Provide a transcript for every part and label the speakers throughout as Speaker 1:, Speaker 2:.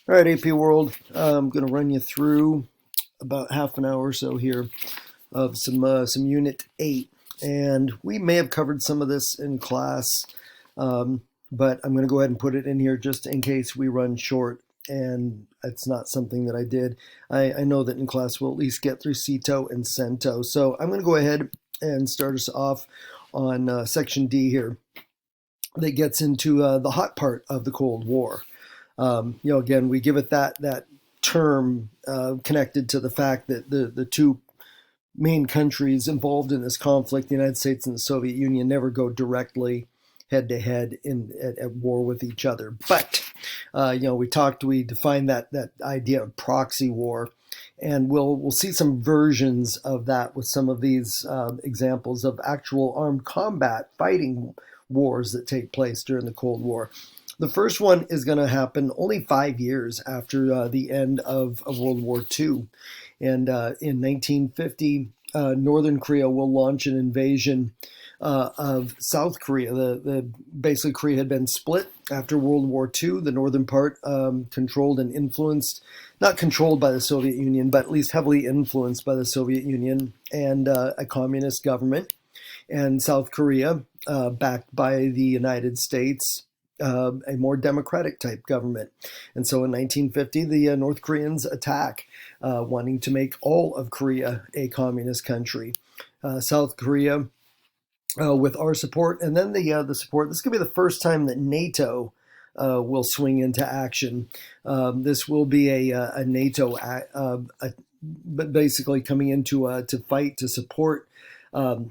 Speaker 1: All right, AP World. I'm going to run you through about half an hour or so here of some Unit 8. And we may have covered some of this in class, but I'm going to go ahead and put it in here just in case we run short. And it's not something that I did. I know that in class we'll at least get through CETO and CENTO. So I'm going to go ahead and start us off on Section D here that gets into the hot part of the Cold War. Again, we give it that term connected to the fact that the two main countries involved in this conflict, the United States and the Soviet Union, never go directly head to head at war with each other. But we defined that idea of proxy war, and we'll see some versions of that with some of these examples of actual armed combat fighting wars that take place during the Cold War. The first one is going to happen only 5 years after the end of World War II. And in 1950, Northern Korea will launch an invasion of South Korea. Basically, Korea had been split after World War II. The northern part controlled and influenced, not controlled by the Soviet Union, but at least heavily influenced by the Soviet Union and a communist government. And South Korea, backed by the United States, a more democratic type government. And so in 1950, the North Koreans attack, wanting to make all of Korea a communist country. South Korea, with our support, and then the support, this could be the first time that NATO will swing into action. This will be a NATO, but basically coming into to fight to support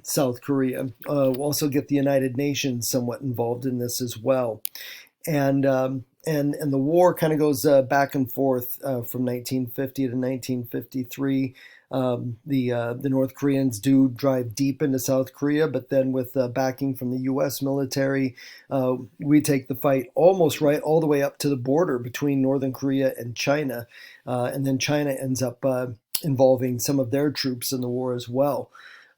Speaker 1: South Korea. We'll also get the United Nations somewhat involved in this as well. And the war kind of goes back and forth from 1950 to 1953. The North Koreans do drive deep into South Korea, but then with backing from the U.S. military, we take the fight almost right all the way up to the border between Northern Korea and China. And then China ends up involving some of their troops in the war as well.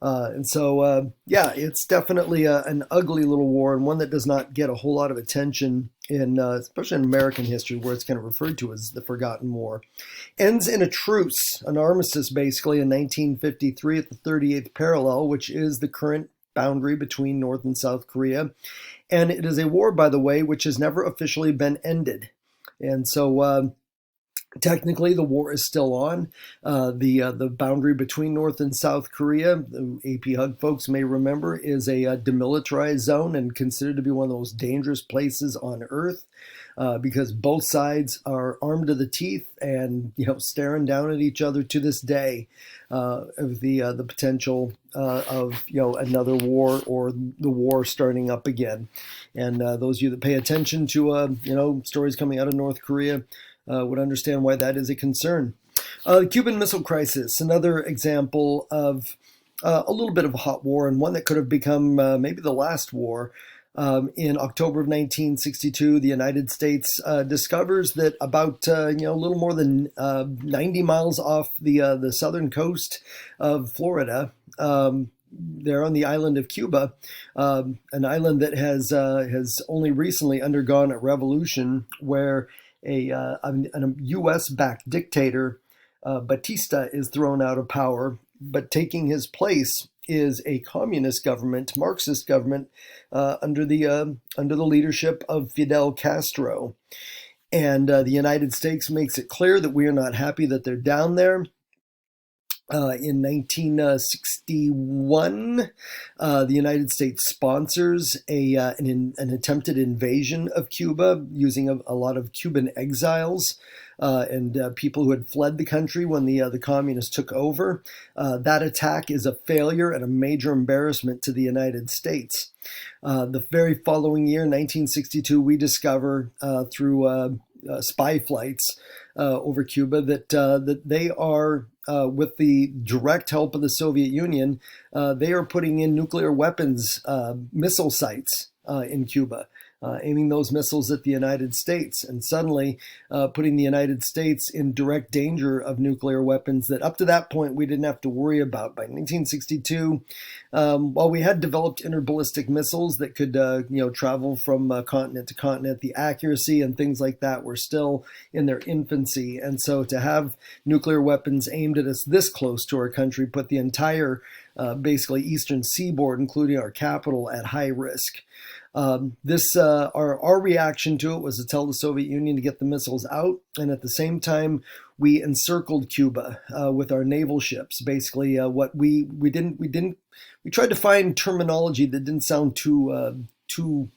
Speaker 1: It's definitely an ugly little war, and one that does not get a whole lot of attention especially in American history, where it's kind of referred to as the Forgotten War. Ends in a truce, an armistice basically in 1953 at the 38th parallel, which is the current boundary between North and South Korea. And it is a war, by the way, which has never officially been ended. And so technically, the war is still on. The boundary between North and South Korea, the AP Hug folks may remember, is a demilitarized zone and considered to be one of the most dangerous places on Earth because both sides are armed to the teeth and staring down at each other to this day of the potential of another war or the war starting up again. And those of you that pay attention to stories coming out of North Korea would understand why that is a concern. The Cuban Missile Crisis, another example of a little bit of a hot war, and one that could have become maybe the last war. In October of 1962, the United States discovers that about a little more than 90 miles off the southern coast of Florida, there on the island of Cuba, an island that has only recently undergone a revolution where a U.S.-backed dictator, Batista, is thrown out of power, but taking his place is a communist government, Marxist government, under the leadership of Fidel Castro. And the United States makes it clear that we are not happy that they're down there. In 1961, the United States sponsors an attempted invasion of Cuba using a lot of Cuban exiles and people who had fled the country when the communists took over. That attack is a failure and a major embarrassment to the United States. The very following year, 1962, we discover through spy flights over Cuba that they are, with the direct help of the Soviet Union, they are putting in nuclear weapons missile sites in Cuba. aiming those missiles at the United States, and suddenly putting the United States in direct danger of nuclear weapons that up to that point we didn't have to worry about. By 1962, while we had developed interballistic missiles that could travel from continent to continent, the accuracy and things like that were still in their infancy. And so to have nuclear weapons aimed at us this close to our country put the entire basically eastern seaboard, including our capital, at high risk. Our reaction to it was to tell the Soviet Union to get the missiles out, and at the same time we encircled Cuba with our naval ships. Basically, what we tried to find terminology that didn't sound too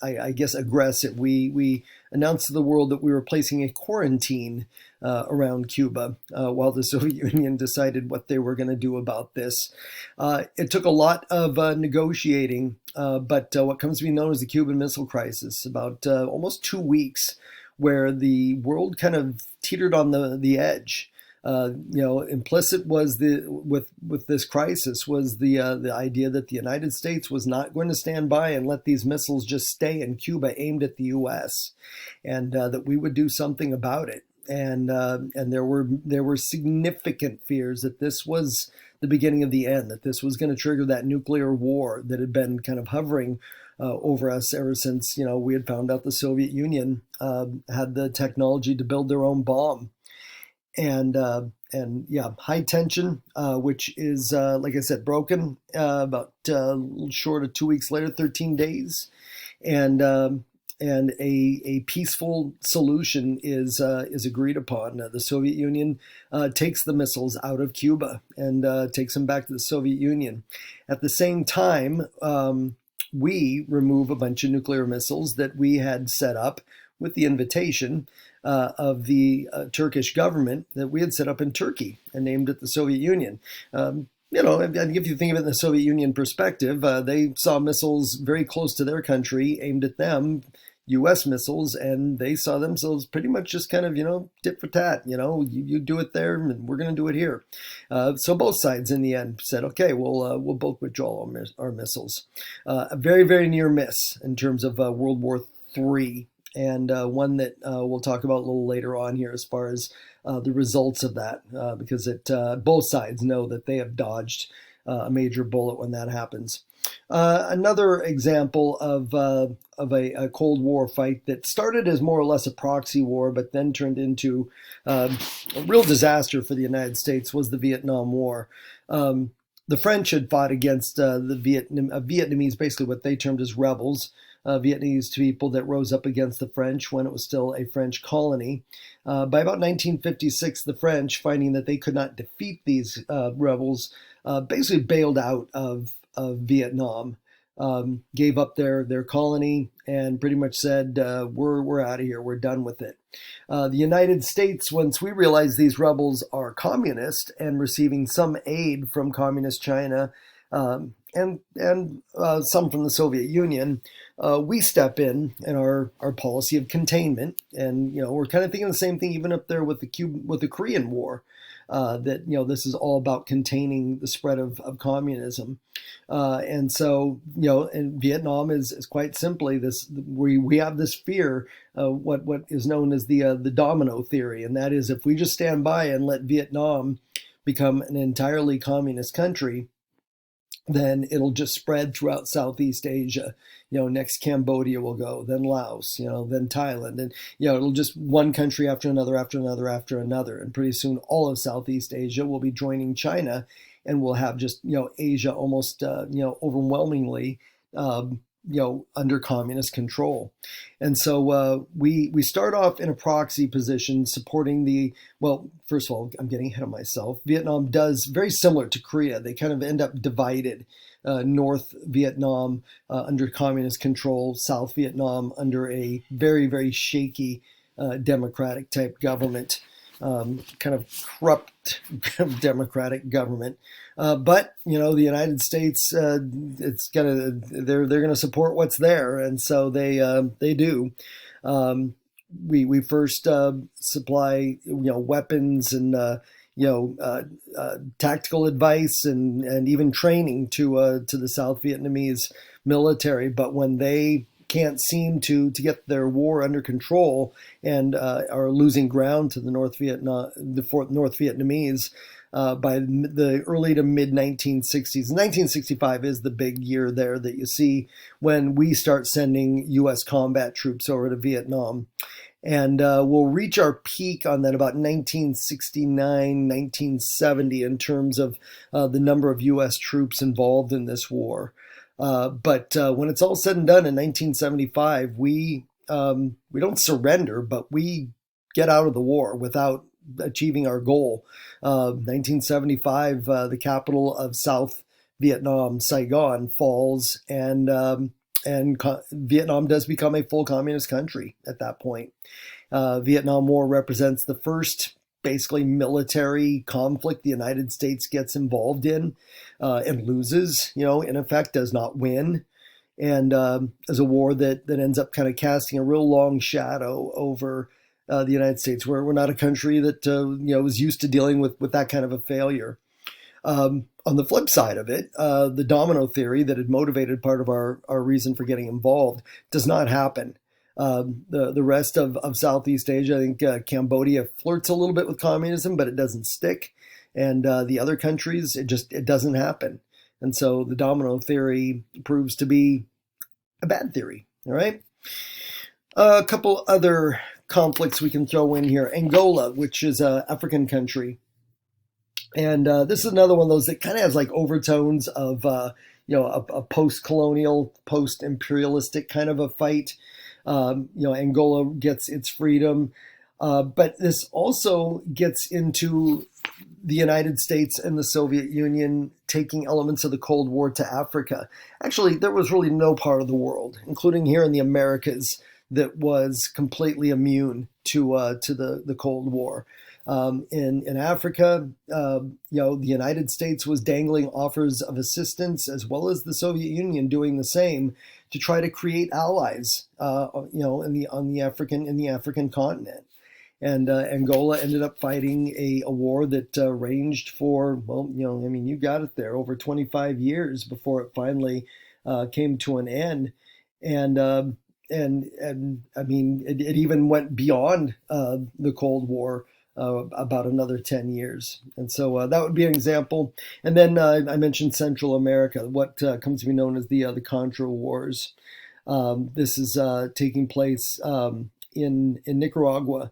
Speaker 1: I guess aggressive. We announced to the world that we were placing a quarantine around Cuba while the Soviet Union decided what they were going to do about this. It took a lot of negotiating, but what comes to be known as the Cuban Missile Crisis, about almost 2 weeks, where the world kind of teetered on the edge. Implicit was with this crisis was the idea that the United States was not going to stand by and let these missiles just stay in Cuba aimed at the U.S., and that we would do something about it. And there were significant fears that this was the beginning of the end, that this was going to trigger that nuclear war that had been kind of hovering over us ever since we had found out the Soviet Union had the technology to build their own bomb. And high tension, which is, like I said, broken about a little short of 2 weeks later, 13 days. And a peaceful solution is agreed upon. The Soviet Union takes the missiles out of Cuba and takes them back to the Soviet Union. At the same time, we remove a bunch of nuclear missiles that we had set up with the invitation of the Turkish government that we had set up in Turkey and named it the Soviet Union. If you think of it in the Soviet Union perspective, they saw missiles very close to their country aimed at them, U.S. missiles, and they saw themselves pretty much just kind of, tit for tat. You do it there, and we're going to do it here. So both sides in the end said, okay, we'll both withdraw our missiles. A very, very near miss in terms of World War III. And one that we'll talk about a little later on here as far as the results of that, because both sides know that they have dodged a major bullet when that happens. Another example of a Cold War fight that started as more or less a proxy war, but then turned into a real disaster for the United States was the Vietnam War. The French had fought against the Vietnamese, basically what they termed as rebels. Vietnamese people that rose up against the French when it was still a French colony. By about 1956, the French, finding that they could not defeat these rebels, basically bailed out of Vietnam, gave up their colony, and pretty much said, we're out of here, we're done with it. The United States, once we realized these rebels are communist and receiving some aid from communist China, and some from the Soviet Union, we step in our policy of containment, and we're kind of thinking the same thing even up there with the Korean War, that this is all about containing the spread of communism, and so in Vietnam is quite simply this: we have this fear, what is known as the domino theory, and that is if we just stand by and let Vietnam become an entirely communist country, then it'll just spread throughout Southeast Asia. Next Cambodia will go, then Laos, then Thailand, and it'll just one country after another, after another, after another, and pretty soon all of Southeast Asia will be joining China, and we'll have just Asia almost overwhelmingly under communist control. And so we start off in a proxy position supporting first of all, I'm getting ahead of myself. Vietnam does very similar to Korea. They kind of end up divided. North Vietnam under communist control, South Vietnam under a very, very shaky democratic type government, kind of corrupt democratic government. But the United States, they're going to support what's there, and so they do. We first supply weapons and tactical advice and even training to the South Vietnamese military. But when they can't seem to get their war under control and are losing ground to the North Vietnamese by the early to mid 1960s. 1965 is the big year there that you see when we start sending U.S. combat troops over to Vietnam. And we'll reach our peak on that about 1969, 1970 in terms of the number of U.S. troops involved in this war. But when it's all said and done in 1975, we don't surrender, but we get out of the war without achieving our goal. 1975, the capital of South Vietnam, Saigon, falls, and Vietnam does become a full communist country at that point. Vietnam War represents the first basically military conflict the United States gets involved in and loses, in effect does not win. And is a war that ends up kind of casting a real long shadow over the United States. We're not a country that was used to dealing with that kind of a failure. On the flip side of it, the domino theory that had motivated part of our reason for getting involved does not happen. The rest of Southeast Asia, I think Cambodia flirts a little bit with communism, but it doesn't stick. And the other countries, it doesn't happen. And so the domino theory proves to be a bad theory. All right. A couple other conflicts we can throw in here. Angola, which is an African country. And this is another one of those that kind of has like overtones of, a post-colonial, post-imperialistic kind of a fight. Angola gets its freedom. But this also gets into the United States and the Soviet Union taking elements of the Cold War to Africa. Actually, there was really no part of the world, including here in the Americas, that was completely immune to the Cold War. In Africa, the United States was dangling offers of assistance, as well as the Soviet Union doing the same, to try to create allies, in the African continent. And Angola ended up fighting a war that ranged for, you got it there, over 25 years before it finally came to an end. And I mean, it even went beyond the Cold War about another 10 years. And so that would be an example. And then I mentioned Central America, what comes to be known as the Contra Wars. This is taking place in Nicaragua.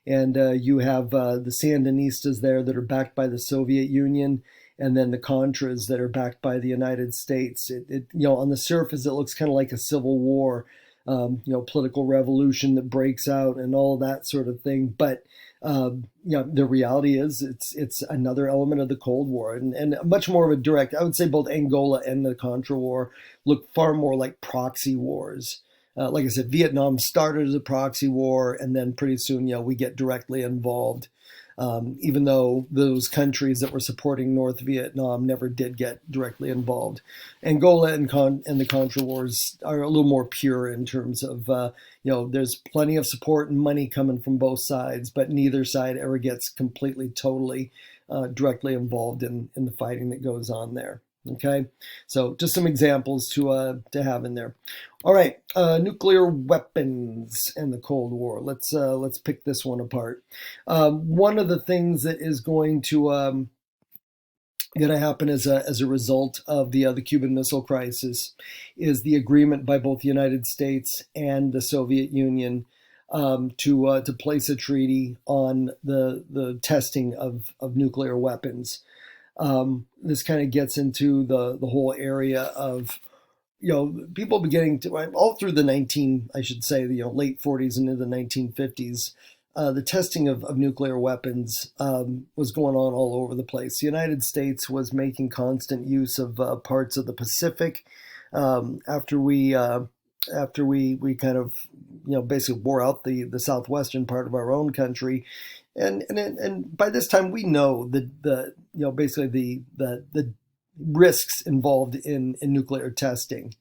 Speaker 1: And you have the Sandinistas there that are backed by the Soviet Union, and then the Contras that are backed by the United States. On the surface, it looks kind of like a civil war, political revolution that breaks out and all that sort of thing. But the reality is it's another element of the Cold War, and much more of a direct. I would say both Angola and the Contra War look far more like proxy wars. Like I said, Vietnam started as a proxy war, and then pretty soon, we get directly involved. Even though those countries that were supporting North Vietnam never did get directly involved. Angola and the Contra Wars are a little more pure in terms of, there's plenty of support and money coming from both sides, but neither side ever gets completely, totally directly involved in the fighting that goes on there. Okay, so just some examples to have in there. All right, nuclear weapons and the Cold War. Let's pick this one apart. One of the things that is going to happen as a result of the Cuban Missile Crisis is the agreement by both the United States and the Soviet Union to place a treaty on the testing of nuclear weapons. This kind of gets into the whole area of, people beginning to, all through the late 40s and into the 1950s, the testing of nuclear weapons was going on all over the place. The United States was making constant use of parts of the Pacific after we kind of, basically wore out the southwestern part of our own country. And by this time we know the risks involved in nuclear testing.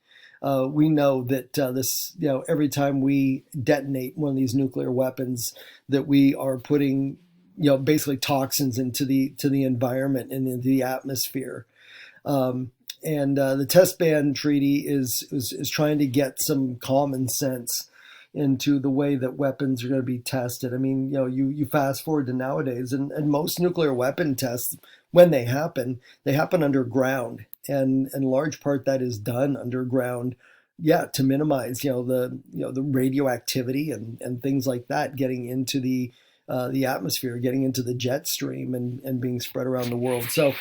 Speaker 1: We know that this, every time we detonate one of these nuclear weapons, that we are putting, basically toxins into the environment and into the atmosphere. and the test ban treaty is trying to get some common sense into the way that weapons are going to be tested. I mean, you fast forward to nowadays, and most nuclear weapon tests, when they happen underground, and in large part that is done underground, yeah, to minimize the radioactivity and things like that getting into the atmosphere, getting into the jet stream and being spread around the world. So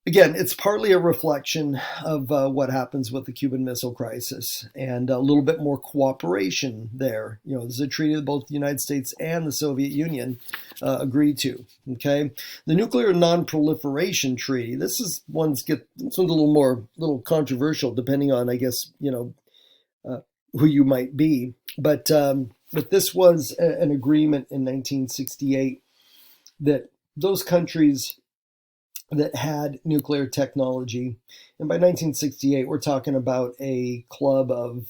Speaker 1: again, it's partly a reflection of what happens with the Cuban Missile Crisis and a little bit more cooperation there. This is a treaty that both the United States and the Soviet Union agreed to. Okay, the Nuclear Non-Proliferation Treaty. This one's a little controversial, depending on, I guess, who you might be. But this was an agreement in 1968 that those countries that had nuclear technology, and by 1968 we're talking about a club of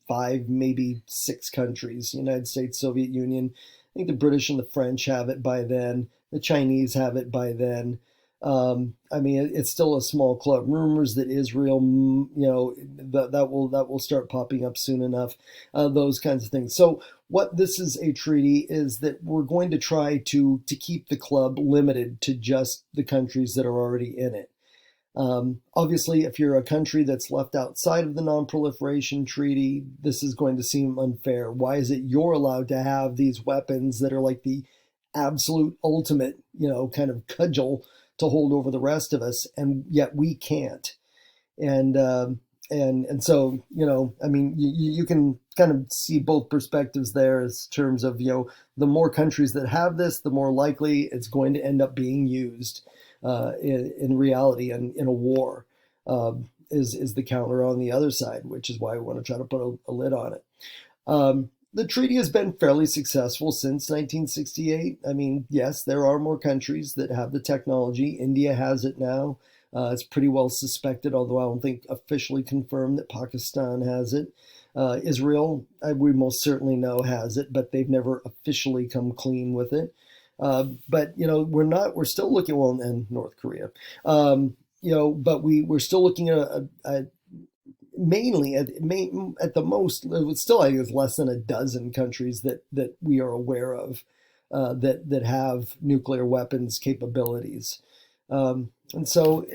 Speaker 1: 5, maybe 6 countries: United States, Soviet Union. I think the British and the French have it by then. The Chinese have it by then. I mean, it's still a small club. Rumors that Israel, that will start popping up soon enough. Those kinds of things. So what this is a treaty is that we're going to try to keep the club limited to just the countries that are already in it. Obviously, if you're a country that's left outside of the Non-Proliferation Treaty, this is going to seem unfair. Why is it you're allowed to have these weapons that are like the absolute ultimate, kind of cudgel to hold over the rest of us, and yet we can't? And so, I mean, you can kind of see both perspectives there, as terms of, the more countries that have this, the more likely it's going to end up being used in reality and in a war, is the counter on the other side, which is why we want to try to put a lid on it. The treaty has been fairly successful since 1968. I mean, yes, there are more countries that have the technology. India has it now. It's pretty well suspected, although I don't think officially confirmed, that Pakistan has it. Israel, we most certainly know, has it, but they've never officially come clean with it. But we're still looking, well, and North Korea, but we're still looking at mainly at the most, still I think it's less than a dozen countries that we are aware of that have nuclear weapons capabilities. And so,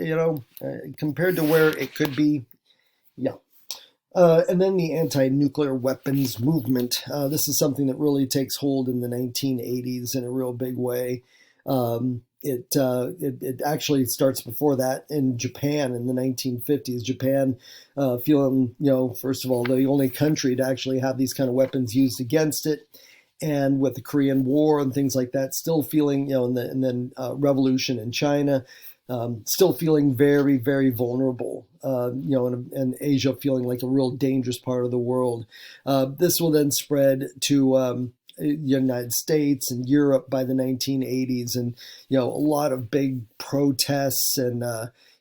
Speaker 1: compared to where it could be, yeah. And then the anti-nuclear weapons movement. This is something that really takes hold in the 1980s in a real big way. It actually starts before that in Japan in the 1950s. Japan feeling, first of all, the only country to actually have these kind of weapons used against it. And with the Korean War and things like that, still feeling, and then revolution in China, still feeling very, very vulnerable, and Asia feeling like a real dangerous part of the world. This will then spread to the United States and Europe by the 1980s, and a lot of big protests, and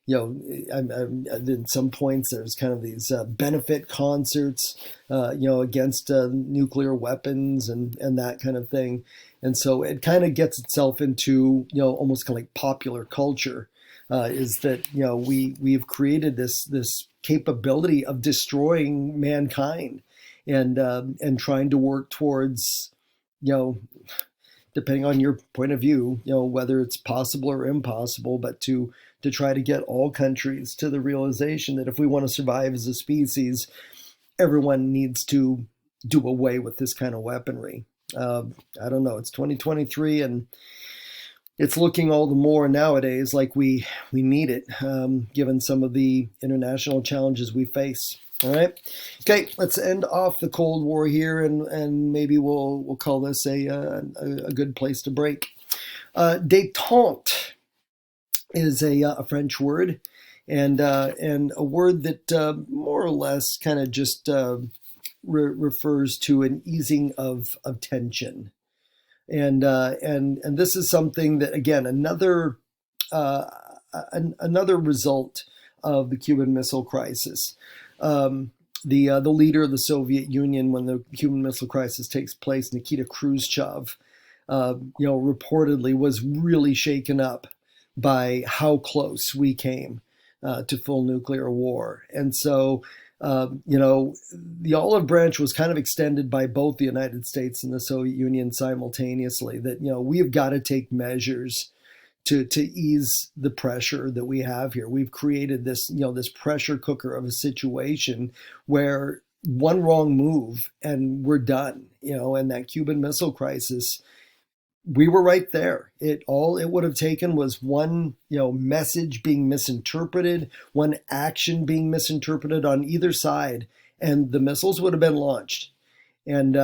Speaker 1: in some points there's kind of these benefit concerts, against nuclear weapons and that kind of thing. And so it kind of gets itself into almost kind of like popular culture. Is that we've created this capability of destroying mankind, and trying to work towards, depending on your point of view, whether it's possible or impossible, but to try to get all countries to the realization that if we want to survive as a species, everyone needs to do away with this kind of weaponry. I don't know. It's 2023, and it's looking all the more nowadays like we need it, given some of the international challenges we face. All right. Okay, let's end off the Cold War here, and maybe we'll call this a good place to break. Détente is a French word, and a word that more or less kind of just refers to an easing of tension. And this is something that, again, another result of the Cuban Missile Crisis. The leader of the Soviet Union when the Cuban Missile Crisis takes place, Nikita Khrushchev, reportedly was really shaken up by how close we came to full nuclear war. And so, the olive branch was kind of extended by both the United States and the Soviet Union simultaneously. That we have got to take measures to ease the pressure that we have here. We've created this this pressure cooker of a situation where one wrong move and we're done. And that Cuban Missile Crisis, we were right there. All it would have taken was one, message being misinterpreted, one action being misinterpreted on either side, and the missiles would have been launched. And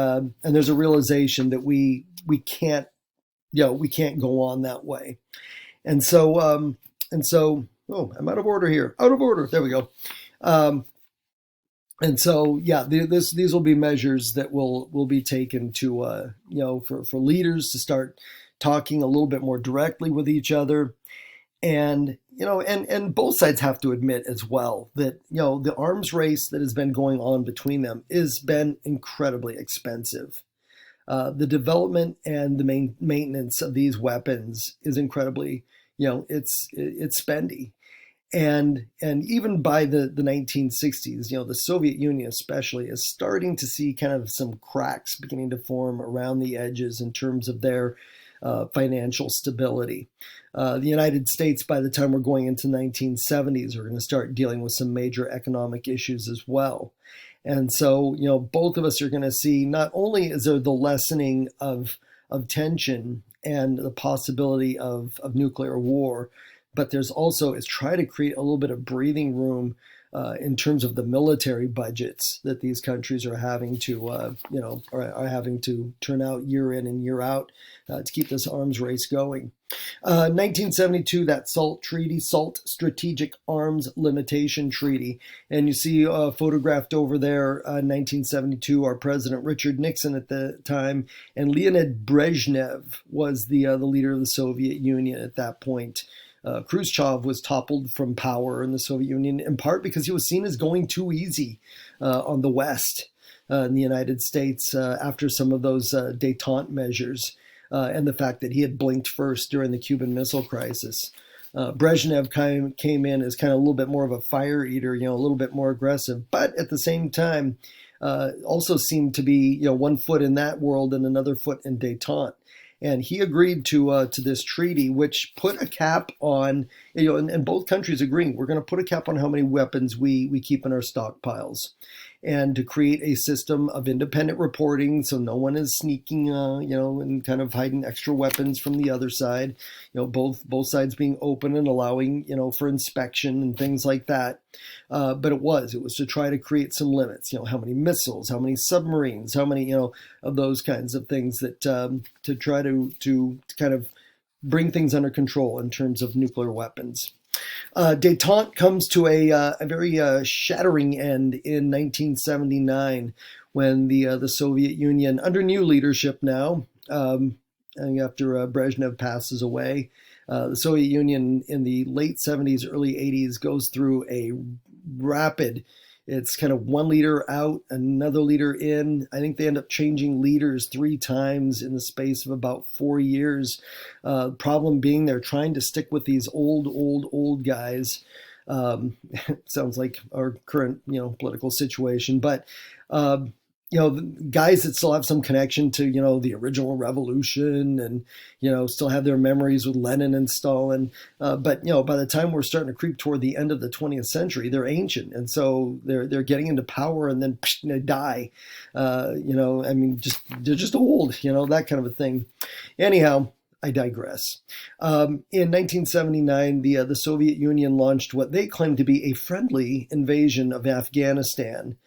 Speaker 1: there's a realization that we can't, we can't go on that way. And so, oh, I'm out of order here. Out of order. There we go. And so, yeah, these will be measures that will be taken to, for leaders to start talking a little bit more directly with each other. And, and both sides have to admit as well that, the arms race that has been going on between them has been incredibly expensive. The development and the maintenance of these weapons is incredibly, it's spendy. And even by the 1960s, the Soviet Union especially is starting to see kind of some cracks beginning to form around the edges in terms of their financial stability. The United States, by the time we're going into 1970s, are going to start dealing with some major economic issues as well. And so, both of us are going to see not only is there the lessening of tension and the possibility of nuclear war, but there's also is try to create a little bit of breathing room in terms of the military budgets that these countries are having to, are having to turn out year in and year out to keep this arms race going. 1972, that SALT Treaty, SALT Strategic Arms Limitation Treaty. And you see photographed over there, 1972, our President Richard Nixon at the time, and Leonid Brezhnev was the leader of the Soviet Union at that point. Khrushchev was toppled from power in the Soviet Union in part because he was seen as going too easy on the West in the United States after some of those détente measures and the fact that he had blinked first during the Cuban Missile Crisis. Brezhnev came in as kind of a little bit more of a fire eater, a little bit more aggressive, but at the same time also seemed to be one foot in that world and another foot in détente. And he agreed to this treaty, which put a cap on, and both countries agreeing, we're going to put a cap on how many weapons we keep in our stockpiles, and to create a system of independent reporting so no one is sneaking, and kind of hiding extra weapons from the other side, both sides being open and allowing, for inspection and things like that. But it was to try to create some limits, how many missiles, how many submarines, how many, of those kinds of things that to try to kind of bring things under control in terms of nuclear weapons. Détente comes to a very shattering end in 1979 when the Soviet Union, under new leadership now, after Brezhnev passes away, the Soviet Union in the late 70s, early 80s goes through a rapid, it's kind of one leader out, another leader in. I think they end up changing leaders 3 times in the space of about 4 years. Problem being they're trying to stick with these old guys. Sounds like our current, political situation, but, guys that still have some connection to, the original revolution and, still have their memories with Lenin and Stalin. But, by the time we're starting to creep toward the end of the 20th century, they're ancient. And so they're getting into power and then they die. They're just old, that kind of a thing. Anyhow, I digress. In 1979, the Soviet Union launched what they claimed to be a friendly invasion of Afghanistan.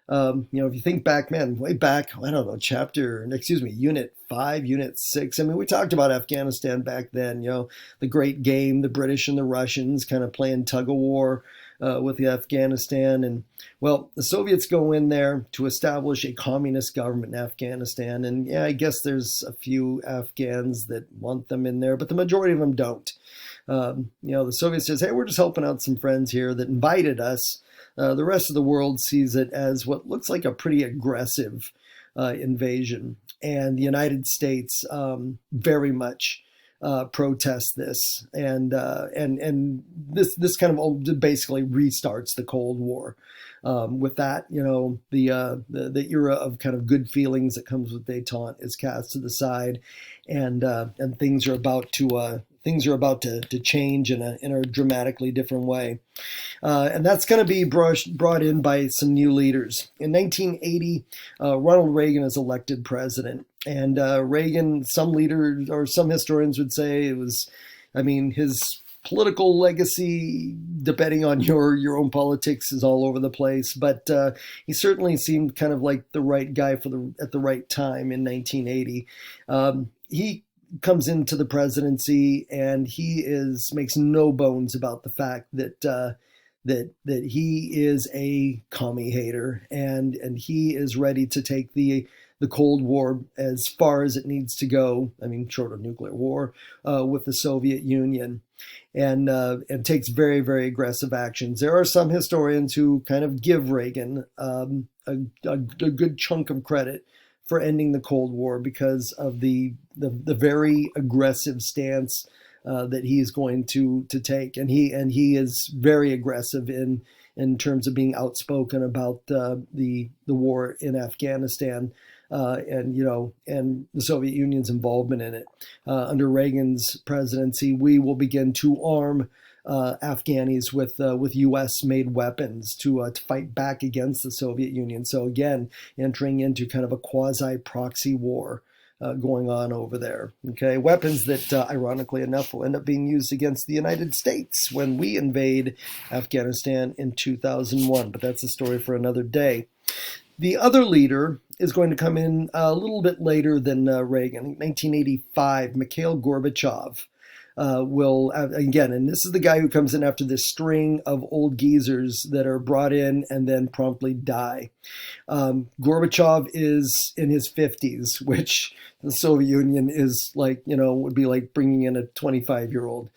Speaker 1: If you think back, way back, I don't know, Unit 5, Unit 6. We talked about Afghanistan back then, the great game, the British and the Russians kind of playing tug of war with the Afghanistan. And, well, the Soviets go in there to establish a communist government in Afghanistan. And, yeah, I guess there's a few Afghans that want them in there, but the majority of them don't. The Soviets says, hey, we're just helping out some friends here that invited us. The rest of the world sees it as what looks like a pretty aggressive invasion. And the United States very much protest this, and this kind of basically restarts the Cold War. With that, the era of kind of good feelings that comes with détente is cast to the side, and things are about to change in a dramatically different way. And that's going to be brought in by some new leaders. In 1980, Ronald Reagan is elected president. And Reagan, some leaders or some historians would say it was, his political legacy, depending on your own politics, is all over the place. But he certainly seemed kind of like the right guy at the right time in 1980. He comes into the presidency, and he makes no bones about the fact that that he is a commie hater, and he is ready to take the Cold War as far as it needs to go. Short of nuclear war, with the Soviet Union, and takes very, very aggressive actions. There are some historians who kind of give Reagan a good chunk of credit for ending the Cold War because of the very aggressive stance that he is going to take, and he is very aggressive in terms of being outspoken about the war in Afghanistan, and the Soviet Union's involvement in it. Under Reagan's presidency, we will begin to arm Afghanis with U.S. made weapons to fight back against the Soviet Union. So again, entering into kind of a quasi proxy war going on over there. Okay, weapons that ironically enough will end up being used against the United States when we invade Afghanistan in 2001. But that's a story for another day. The other leader is going to come in a little bit later than Reagan. 1985, Mikhail Gorbachev will, again, and this is the guy who comes in after this string of old geezers that are brought in and then promptly die. Gorbachev is in his 50s, which the Soviet Union is like, would be like bringing in a 25-year-old.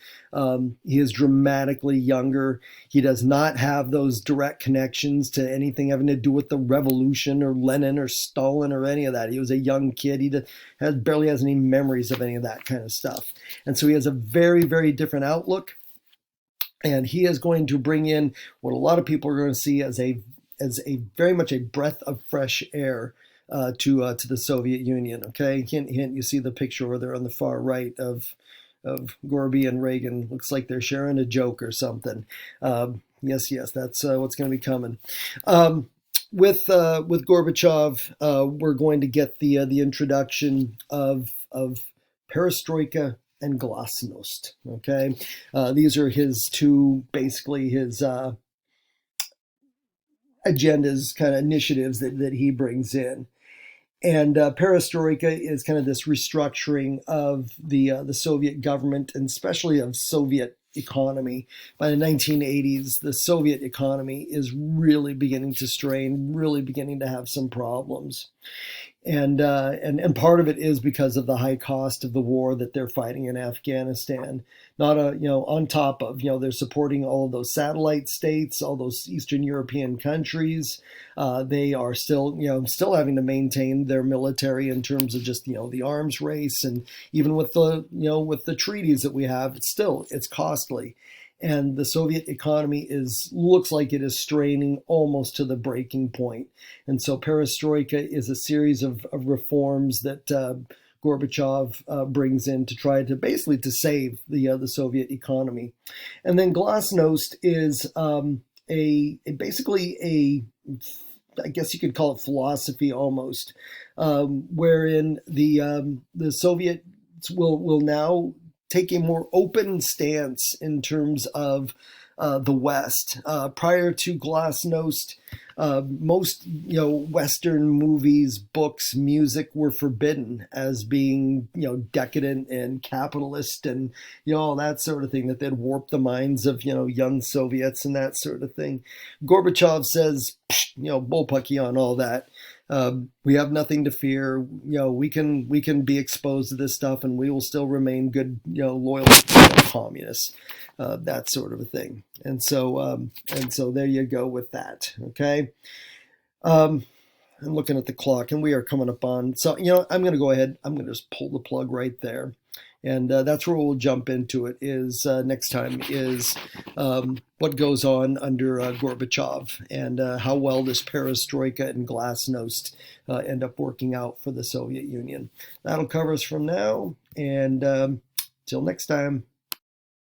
Speaker 1: He is dramatically younger. He does not have those direct connections to anything having to do with the revolution or Lenin or Stalin or any of that. He was a young kid. He barely has any memories of any of that kind of stuff. And so he has a very, very different outlook. And he is going to bring in what a lot of people are going to see as a very much a breath of fresh air to the Soviet Union. Okay, hint, hint. You see the picture over there on the far right of Gorby and Reagan. Looks like they're sharing a joke or something. Yes, that's what's going to be coming. With Gorbachev, we're going to get the introduction of perestroika and glasnost. Okay, these are his two, basically his agendas, kind of initiatives that he brings in. And perestroika is kind of this restructuring of the Soviet government, and especially of Soviet economy. By the 1980s, the Soviet economy is really beginning to strain, really beginning to have some problems. And part of it is because of the high cost of the war that they're fighting in Afghanistan. Not on top of, they're supporting all of those satellite states, all those Eastern European countries. They are still having to maintain their military in terms of just, the arms race, and even with the treaties that we have, it's costly. And the Soviet economy looks like it is straining almost to the breaking point. And so perestroika is a series of reforms that Gorbachev brings in to try to basically to save the Soviet economy. And then glasnost is basically a I guess you could call it philosophy almost, wherein the Soviets will now take a more open stance in terms of the West. Prior to glasnost, most Western movies, books, music were forbidden as being decadent and capitalist and all that sort of thing, that they'd warp the minds of young Soviets and that sort of thing. Gorbachev says, bullpucky on all that. We have nothing to fear. We can be exposed to this stuff, and we will still remain good, loyal communists. That sort of a thing. And so there you go with that. Okay. I'm looking at the clock, and we are coming up on. So I'm going to go ahead. I'm going to just pull the plug right there, And that's where we'll jump into it. Is next time is what goes on under Gorbachev and how well this perestroika and glasnost end up working out for the Soviet Union. That'll cover us from now, and till next time.